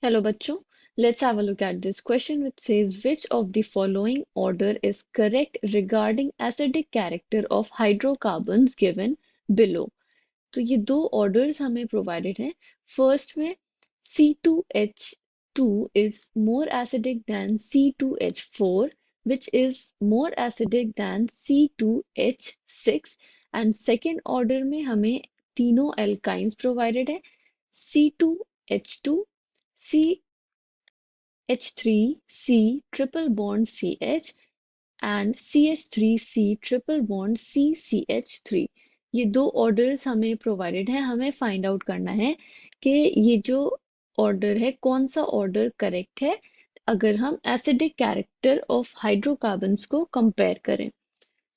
Hello, bachcho. Let's have a look at this question which says which of the following order is correct regarding acidic character of hydrocarbons given below. तो ये दो orders हमें provided हैं. First में C2H2 is more acidic than C2H4, which is more acidic than C2H6. And second order में हमें तीनों alkynes provided है. C2H2, CH3C triple bond CH and CH3C triple bond CCH3. ये दो ऑर्डर्स हमें प्रोवाइडेड हैं. हमें फाइंड आउट करना है कि ये जो ऑर्डर है कौन सा ऑर्डर करेक्ट है अगर हम एसिडिक कैरेक्टर ऑफ हाइड्रोकार्बन्स को कंपेयर करें.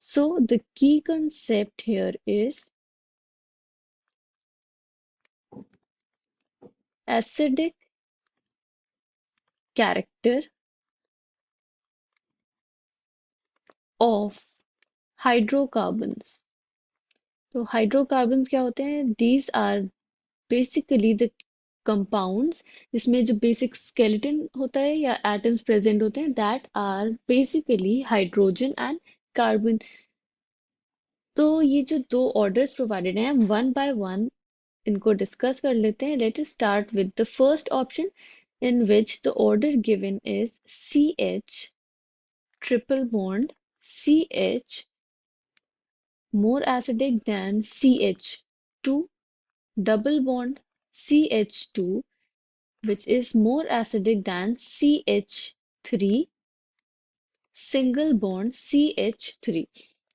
So the key concept here is acidic character of hydrocarbons. तो हाइड्रोकार्बन्स क्या होते हैं? These are basically the compounds जिसमें जो बेसिक स्केलेटन होता है या एटम्स प्रेजेंट होते हैं that are basically hydrogen and carbon. तो ये जो दो ऑर्डर्स प्रोवाइडेड हैं वन बाय वन इनको डिस्कस कर लेते हैं. Let us start with the first option in which the order given is CH triple bond CH more acidic than CH2 double bond CH2 which is more acidic than CH3 single bond CH3.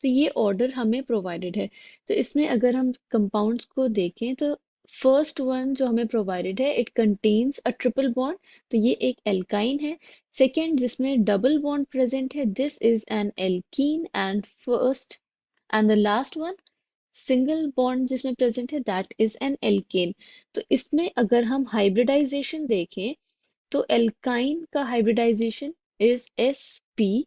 तो ये order हमें provided है. तो इसमें अगर हम compounds को देखें तो फर्स्ट वन जो हमें प्रोवाइडेड है it contains a triple bond. तो ये एक एल्काइन है. सेकेंड जिसमें डबल बॉन्ड प्रेजेंट है this is an alkene. And first and the last one single bond जिसमें प्रेजेंट है दैट इज एन एल्केन. तो इसमें अगर हम हाइब्रिडाइजेशन देखें तो एल्काइन का hybridization is sp.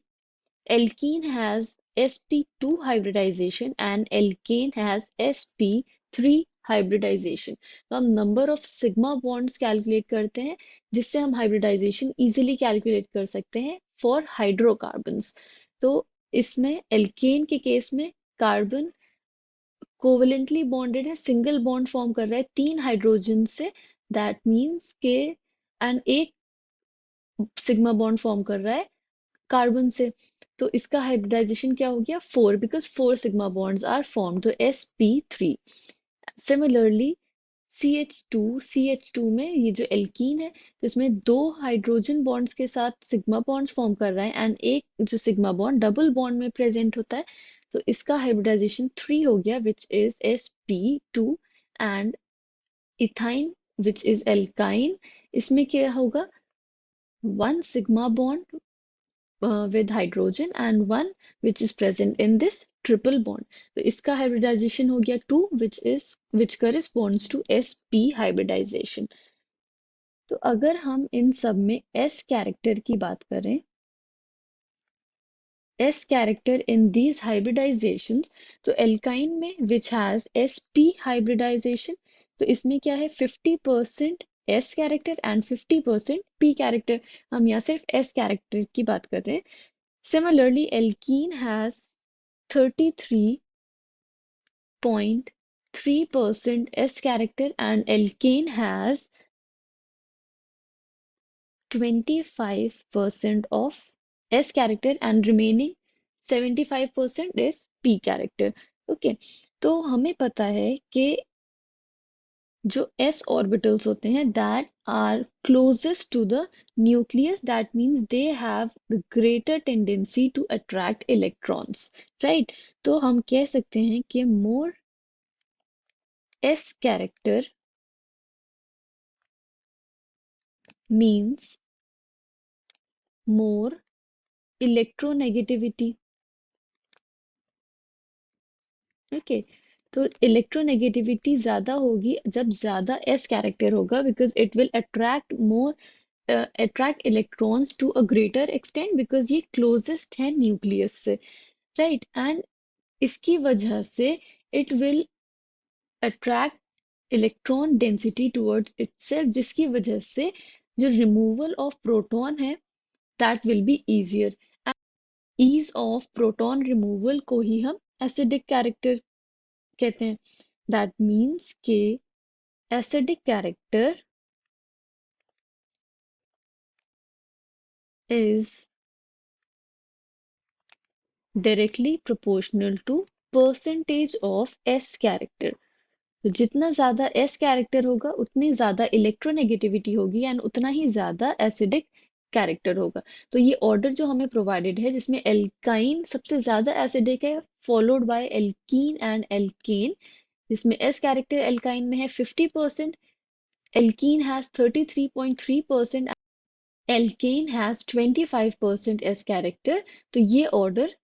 Alkene has sp2 hybridization and alkane has sp3 hybridization. तो हम number of sigma bonds calculate करते हैं जिससे हम हाइब्रिडाइजेशन इजीली कैलकुलेट कर सकते हैं फॉर हाइड्रोकार्बन्स. तो इसमें एल्केन के केस में कार्बन कोवेलेंटली बॉन्डेड है. सिंगल बॉन्ड फॉर्म कर रहा है तीन हाइड्रोजन से. दैट मीन्स के एंड एक सिग्मा बॉन्ड फॉर्म कर रहा है कार्बन से. तो इसका हाइब्रिडाइजेशन क्या हो गया? 4 because 4 sigma bonds are form. तो sp3. सिमिलरली CH2 में ये जो एल्कीन है तो इसमें दो हाइड्रोजन बॉन्ड्स के साथ सिग्मा बॉन्ड फॉर्म कर रहा है एंड एक जो सिग्मा बॉन्ड डबल बॉन्ड में प्रेजेंट होता है. तो इसका हाइब्रिडाइजेशन 3 हो गया which is sp2. And ethyne which is alkyne. इसमें क्या होगा? One sigma bond with hydrogen and one which is present in this triple bond. तो इसका hybridization हो गया 2 which corresponds to sp hybridization. तो अगर हम इन सब में s कैरेक्टर की बात करें s character in these hybridizations तो alkyne में which has sp hybridization तो इसमें क्या है 50% s character and 50% p character. हम यहाँ सिर्फ s character की बात कर रहे हैं. Similarly, alkene has 33.3% S character and alkane has 25% of S character and remaining 75% is P character. Okay, तो हमें पता है कि जो s orbitals होते हैं that are closest to the nucleus that means they have the greater tendency to attract electrons, right? तो हम कह सकते हैं कि more s character means more electronegativity. Okay, तो इलेक्ट्रोनेगेटिविटी ज्यादा होगी जब ज्यादा एस कैरेक्टर होगा because it will attract more attract electrons to a greater extent because ये क्लोजेस्ट है न्यूक्लियस से, राइट? एंड इसकी वजह से it will attract electron density towards itself जिसकी वजह से जो रिमूवल ऑफ प्रोटॉन है that will be easier. Ease of proton removal को ही हम एसिडिक कैरेक्टर कहते हैं। दैट मीन्स के acidic character is directly proportional to percentage of s character. तो जितना ज्यादा एस कैरेक्टर होगा उतनी ज्यादा इलेक्ट्रोनेगेटिविटी होगी एंड उतना ही ज्यादा एसिडिक कैरेक्टर होगा। तो ये ऑर्डर जो हमें प्रोवाइडेड है जिसमें एल्काइन सबसे ज्यादा एसिडिक है, followed by alkene and alkane, जिसमें एस कैरेक्टर एल्काइन में है 50%, alkene has 33.3%, alkane has 25% s character. तो ये ऑर्डर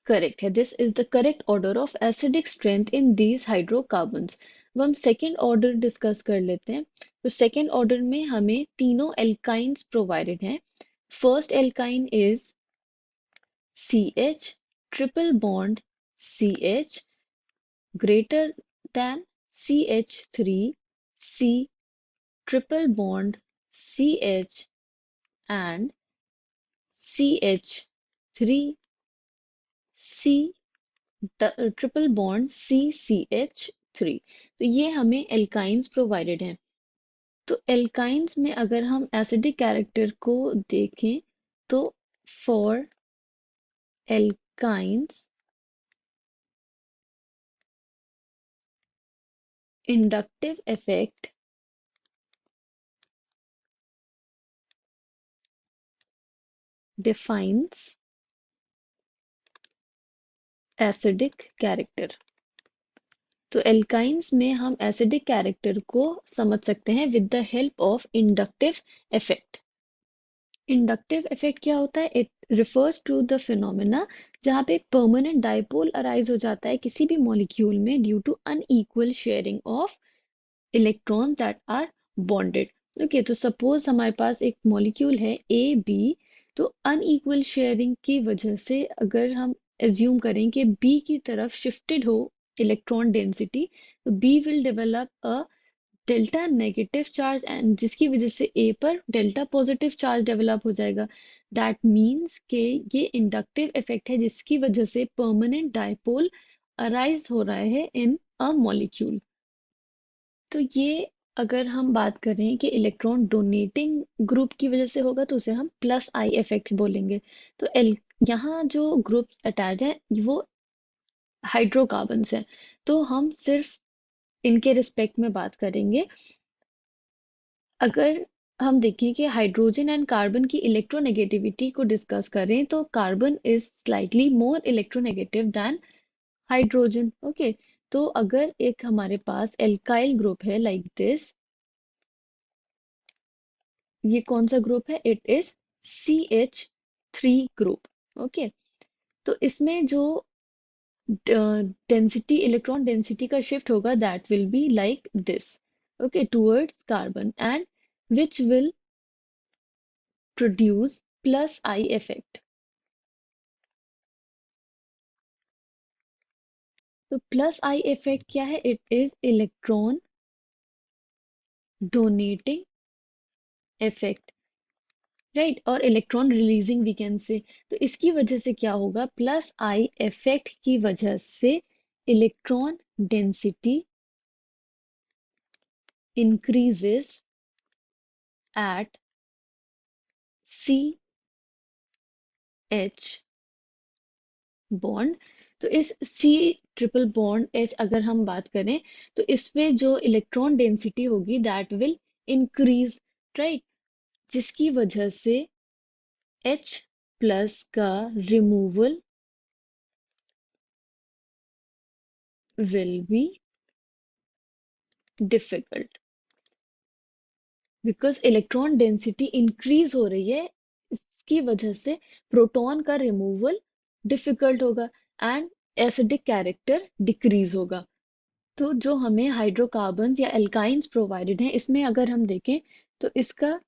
करेक्ट है। This is the correct order of acidic strength in these hydrocarbons. अब हम सेकेंड ऑर्डर डिस्कस कर लेते हैं। तो सेकेंड ऑर्डर में हमें तीनों एल्काइंस प्रोवाइडेड हैं। First alkyne is CH triple bond CH greater than CH3 C triple bond CH and CH3 C triple bond CCH3। तो ये हमें एल्काइंस प्रोवाइडेड हैं। तो एल्काइंस में अगर हम एसिडिक कैरेक्टर को देखें तो for alkynes inductive effect defines acidic character. तो एल्काइंस में हम एसिडिक कैरेक्टर को समझ सकते हैं with the help of inductive effect. Inductive effect क्या होता है? It refers to the phenomena जहाँ पे परमानेंट डाइपोल अराइज हो जाता है किसी भी मॉलिक्यूल में due to unequal sharing of electron that are bonded. Okay, तो सपोज हमारे पास एक मॉलिक्यूल है A B, तो अनइक्वल शेयरिंग की वजह से अगर हम एज्यूम करें कि B की तरफ शिफ्टेड हो इलेक्ट्रॉन डेंसिटी, तो B will develop a delta negative charge and जिसकी वजह से A पर डेल्टा पॉजिटिव चार्ज डेवलप हो जाएगा। दैट मीन्स के ये इंडक्टिव इफेक्ट है जिसकी वजह से परमानेंट डाइपोल अराइज हो रहा है इन अ मॉलिक्यूल। तो ये अगर हम बात करें कि इलेक्ट्रॉन डोनेटिंग ग्रुप की वजह से होगा तो उसे हम प्लस आई इफेक्ट बोलेंगे। तो यहाँ जो ग्रुप्स अटैच हैं वो हाइड्रोकार्बन्स हैं, तो हम सिर्फ इनके रिस्पेक्ट में बात करेंगे। अगर हम देखें कि हाइड्रोजन एंड कार्बन की इलेक्ट्रोनेगेटिविटी को डिस्कस करें तो carbon is slightly more electronegative than hydrogen. Okay, तो अगर एक हमारे पास एल्काइल ग्रुप है लाइक दिस, ये कौन सा ग्रुप है? It is CH3 group. Okay, तो इसमें जो डेंसिटी, इलेक्ट्रॉन डेंसिटी का शिफ्ट होगा that will be like this, okay, towards carbon and which will produce plus I effect. तो प्लस आई इफेक्ट क्या है? It is electron donating effect, right, और electron releasing we can say. तो इसकी वजह से क्या होगा? प्लस आई इफेक्ट की वजह से electron density increases at CH bond. तो इस C ट्रिपल बॉन्ड H अगर हम बात करें तो इसमें जो इलेक्ट्रॉन डेंसिटी होगी दैट विल इंक्रीज, राइट, जिसकी वजह से H प्लस का removal will be difficult because electron density increase हो रही है। इसकी वजह से प्रोटॉन का रिमूवल डिफिकल्ट होगा एंड एसिडिक कैरेक्टर डिक्रीज होगा। तो जो हमें हाइड्रोकार्बन्स या एल्काइंस प्रोवाइडेड हैं इसमें अगर हम देखें तो इसका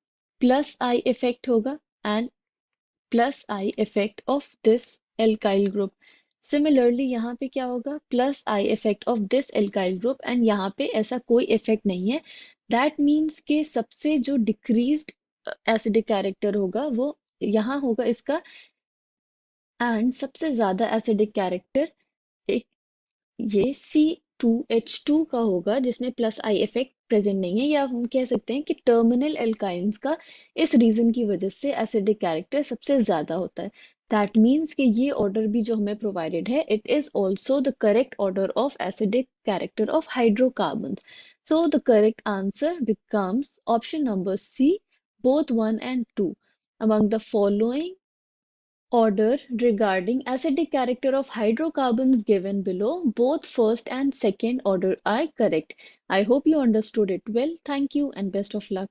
प्लस आई इफेक्ट होगा and plus I effect of this alkyl group. Similarly यहाँ पे क्या होगा, plus I effect of this alkyl group, and यहाँ पे ऐसा कोई इफेक्ट नहीं है। दैट मीन्स कि सबसे जो डिक्रीज्ड एसिडिक कैरेक्टर होगा वो यहाँ होगा इसका, एंड सबसे ज्यादा एसिडिक कैरेक्टर ये C2H2 का होगा, जिसमें प्लस आई इफेक्ट प्रेजेंट नहीं है, या हम कह सकते हैं कि टर्मिनल एल्काइंस का इस रीजन की वजह से एसिडिक कैरेक्टर सबसे ज्यादा होता है। दैट मीन्स कि ये ऑर्डर भी जो हमें प्रोवाइडेड है, it is also the correct order of acidic character of hydrocarbons. So the correct answer becomes option number C, both 1 and 2. Among the following order regarding acidic character of hydrocarbons given below, both first and second order are correct. I hope you understood it well. Thank you and best of luck.